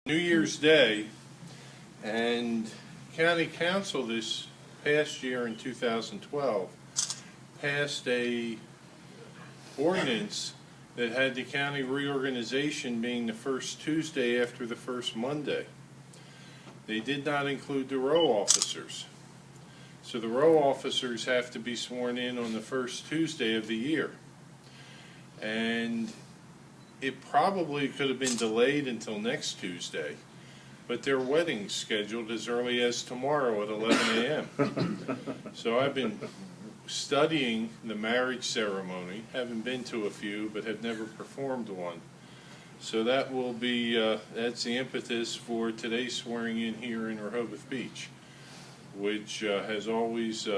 New Year's Day, and County Council this past year in 2012 passed a ordinance that had the county reorganization being the first Tuesday after the first Monday. They did not include the row officers. So the row officers have to be sworn in on the first Tuesday of the year. And it probably could have been delayed until next Tuesday, but their wedding's scheduled as early as tomorrow at 11 a.m. So I've been studying the marriage ceremony, haven't been to a few, but have never performed one. So that will be, that's the impetus for today's swearing in here in Rehoboth Beach, which has always,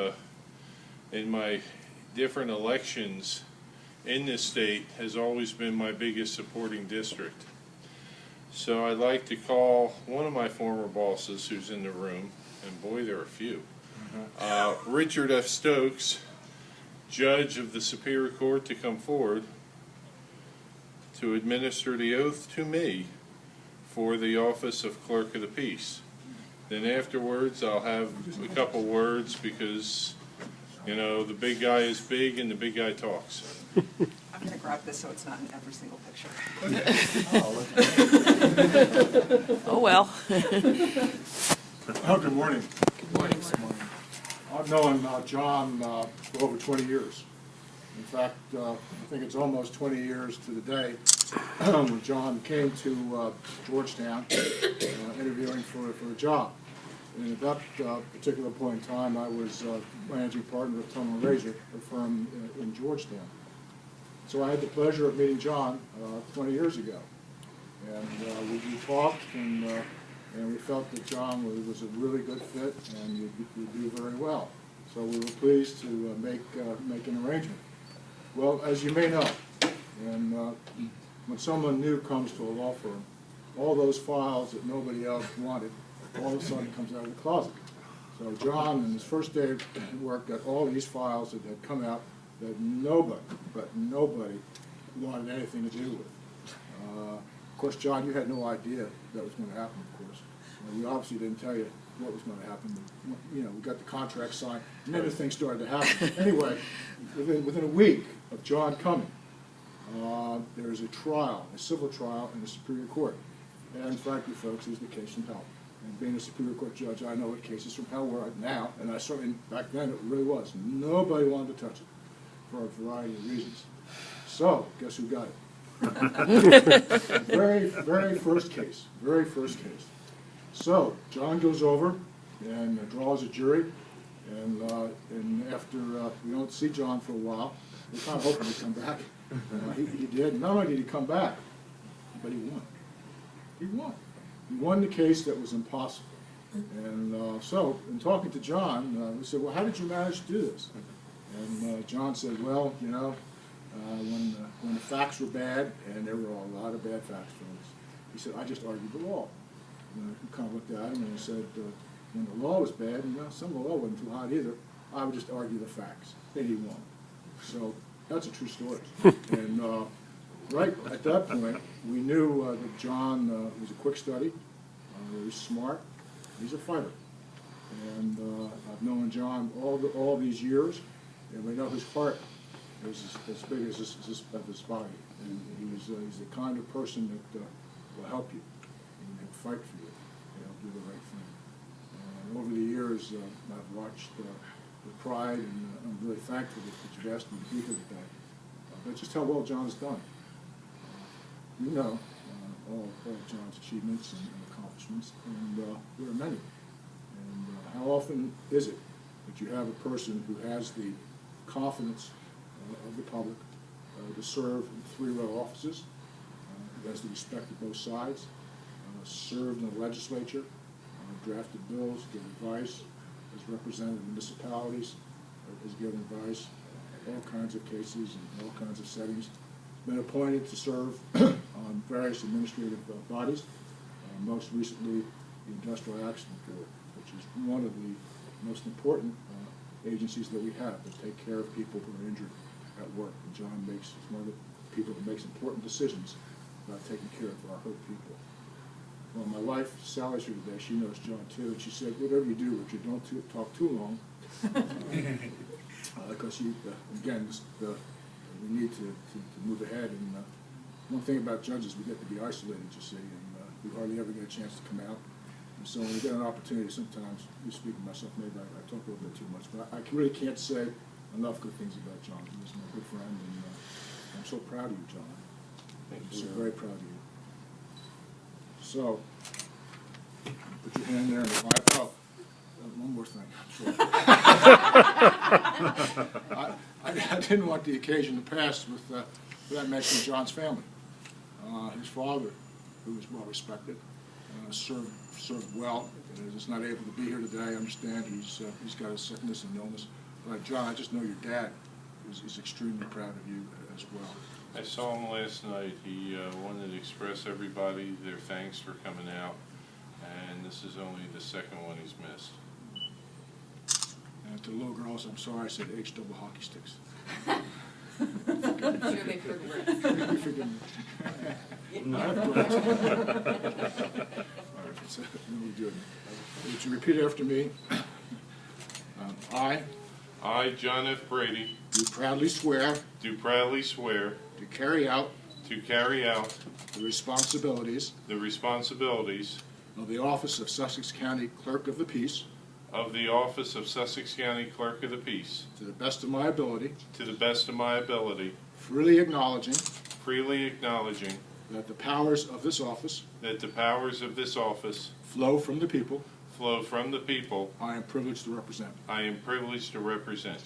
in my different elections in this state, has always been my biggest supporting district. So I'd like to call one of my former bosses who's in the room, and boy, there are a few, Richard F. Stokes, Judge of the Superior Court, to come forward to administer the oath to me for the office of Clerk of the Peace. Then afterwards I'll have a couple words because, you know, the big guy is big and the big guy talks. I'm going to grab this so it's not in every single picture. Oh, well. Oh, good morning. Good morning, sir. I've known John for over 20 years. In fact, I think it's almost 20 years to the day when John came to Georgetown interviewing for a job. And at that particular point in time, I was managing partner of Tunnel & Razor, a firm in Georgetown. So I had the pleasure of meeting John 20 years ago. And we talked, and we felt that John was a really good fit and would do very well. So we were pleased to make an arrangement. Well, as you may know, and when someone new comes to a law firm, all those files that nobody else wanted all of a sudden comes out of the closet. So John, in his first day of work, got all these files that had come out that nobody wanted anything to do with. Of course, John, you had no idea that was going to happen, of course. We obviously didn't tell you what was going to happen. But, you know, we got the contract signed, and then the thing started to happen. Anyway, within a week of John coming, there is a trial, a civil trial in the Superior Court. And frankly, folks, is the case from hell. And being a Superior Court judge, I know what cases from hell were now, and I certainly, back then, it really was. Nobody wanted to touch it for a variety of reasons. So, guess who got it? very first case. So, John goes over and draws a jury, and after we don't see John for a while, we're kind of hoping he'd come back. He did. Not only did he come back, but he won. He won the case that was impossible. And so, in talking to John, we said, well, how did you manage to do this? And John said, well, you know, when the facts were bad, and there were a lot of bad facts, folks, he said, I just argued the law. And I kind of looked at him and he said, when the law was bad, and some of the law wasn't too hot either, I would just argue the facts. And he won. So that's a true story. And right at that point, we knew that John was a quick study, he was smart, he's a fighter. And I've known John all these years, and we know his heart is as big as his body. And he's the kind of person that will help you, and he'll fight for you, and he'll do the right thing. And over the years, I've watched the pride, and I'm really thankful that you've asked me to be here today. But just how well John has done. You know all of John's achievements and accomplishments, and there are many. And how often is it that you have a person who has the confidence of the public to serve in 3 row offices, who has the respect of both sides, served in the legislature, drafted bills, given advice, has represented municipalities, has given advice, all kinds of cases and all kinds of settings, been appointed to serve on various administrative bodies, most recently the Industrial Accident Board, which is one of the most important agencies that we have that take care of people who are injured at work. And John is one of the people that makes important decisions about taking care of our hurt people. Well, my wife, Sally's here today. She knows John too. And she said, whatever you do, Richard, don't talk too long. Because again, we need to move ahead. And one thing about judges, we get to be isolated, you see, and we hardly ever get a chance to come out. And so when we get an opportunity, sometimes, speaking of myself, maybe I talk a little bit too much, but I really can't say enough good things about John. He's my good friend, and I'm so proud of you, John. Thank I'm you. so very proud of you. So, put your hand there and one more thing. I didn't want the occasion to pass without mentioning John's family. His father, who was well respected, served well, is not able to be here today. I understand he's got a sickness and illness. But John, I just know your dad is extremely proud of you as well. I saw him last night. He wanted to express everybody their thanks for coming out, and this is only the second one he's missed. And to the little girls, I'm sorry I said H double hockey sticks. I'm sure they've heard worse. Forgive me. I have girls. All right, so let me do it. Would you repeat after me? I, John F. Brady, do proudly swear do proudly swear to carry out to carry out the responsibilities the responsibilities of the office of Sussex County Clerk of the Peace of the office of Sussex County Clerk of the Peace to the best of my ability, to the best of my ability, freely acknowledging freely acknowledging that the powers of this office that the powers of this office flow from the people flow from the people I am privileged to represent. I am privileged to represent.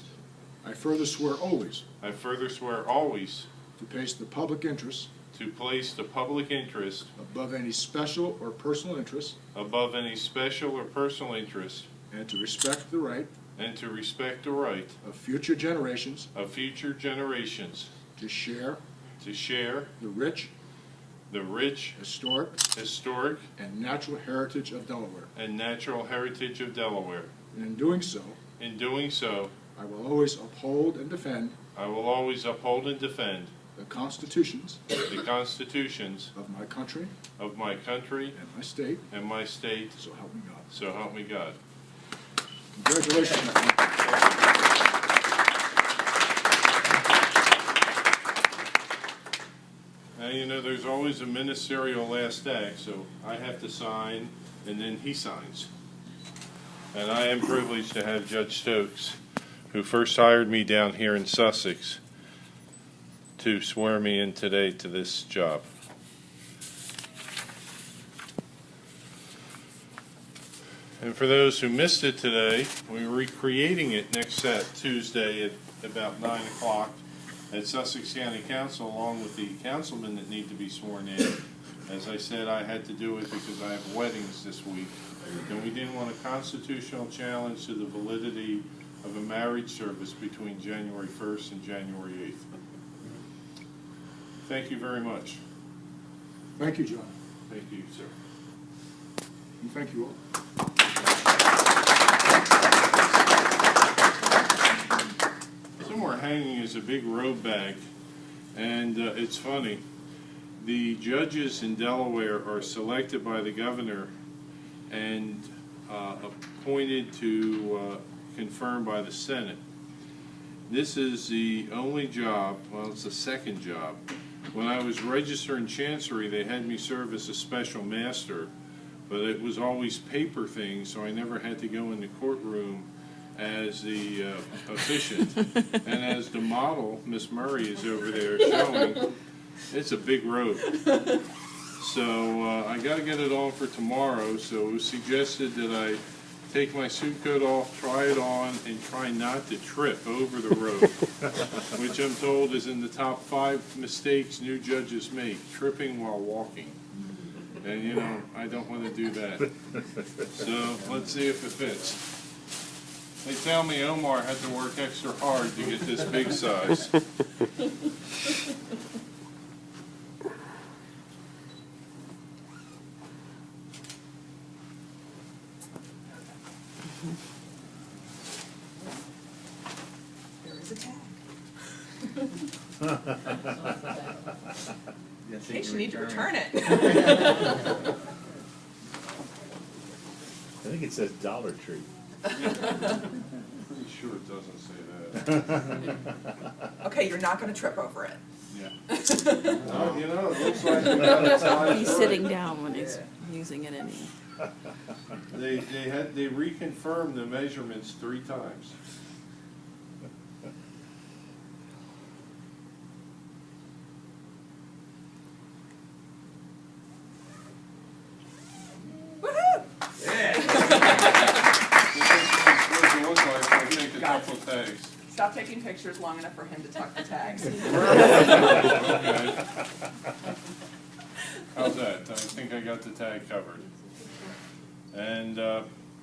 I further swear always I further swear always to place the public interest to place the public interest above any special or personal interest, above any special or personal interest, and to respect the right and to respect the right of future generations of future generations to share to share the rich, the rich, historic, historic, and natural heritage of Delaware. and natural heritage of Delaware. And in doing so, In doing so, I will always uphold and defend I will always uphold and defend the constitutions the constitutions of my country of my country and my state, and my state, so help me God. so help me God. Congratulations, my friend. Now, you know, there's always a ministerial last act, so I have to sign, and then he signs. And I am privileged to have Judge Stokes, who first hired me down here in Sussex, to swear me in today to this job. And for those who missed it today, we're recreating it next Tuesday at about 9 o'clock at Sussex County Council, along with the councilmen that need to be sworn in. As I said, I had to do it because I have weddings this week, and we didn't want a constitutional challenge to the validity of a marriage service between January 1st and January 8th. Thank you very much. Thank you, John. Thank you, sir. And thank you all. Somewhere hanging is a big robe bag, and it's funny. The judges in Delaware are selected by the governor and appointed to confirmed by the Senate. This is the only job, well, it's the second job. When I was registered in Chancery, they had me serve as a special master, but it was always paper things, so I never had to go in the courtroom as the officiant. And as the model, Miss Murray, is over there showing, it's a big robe. So I got to get it on for tomorrow, so it was suggested that I take my suit coat off, try it on, and try not to trip over the robe, which I'm told is in the top 5 mistakes new judges make, tripping while walking. And you know, I don't want to do that. So let's see if it fits. They tell me Omar had to work extra hard to get this big size. There is a tag. In In case you need to return it. think it says Dollar Tree. Pretty sure it doesn't say that. Okay, you're not gonna trip over it. Yeah. You know, it looks like we got a size He's right. sitting down when he's using it anyway. They reconfirmed the measurements 3 times. Woohoo! I'll take a couple tags. Stop taking pictures long enough for him to tuck the tags. Okay. How's that? I think I got the tag covered. And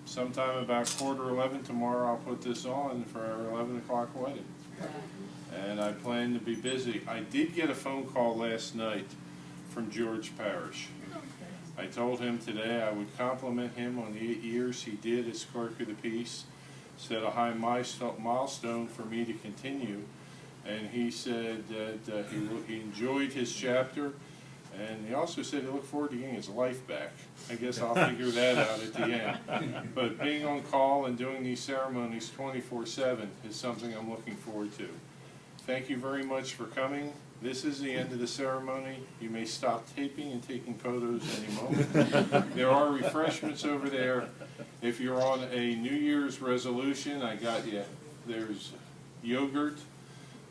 sometime about 10:45 tomorrow, I'll put this on for our 11 o'clock wedding. And I plan to be busy. I did get a phone call last night from George Parrish. I told him today I would compliment him on the 8 years he did as Clerk of the Peace. Set a high milestone for me to continue. And he said that he enjoyed his chapter. And he also said he looked forward to getting his life back. I guess I'll figure that out at the end. But being on call and doing these ceremonies 24/7 is something I'm looking forward to. Thank you very much for coming. This is the end of the ceremony. You may stop taping and taking photos any moment. There are refreshments over there. If you're on a New Year's resolution, I got you. There's yogurt.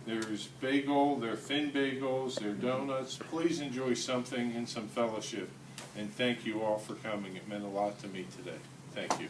There's bagel, there are thin bagels, there are donuts. Please enjoy something and some fellowship. And thank you all for coming. It meant a lot to me today. Thank you.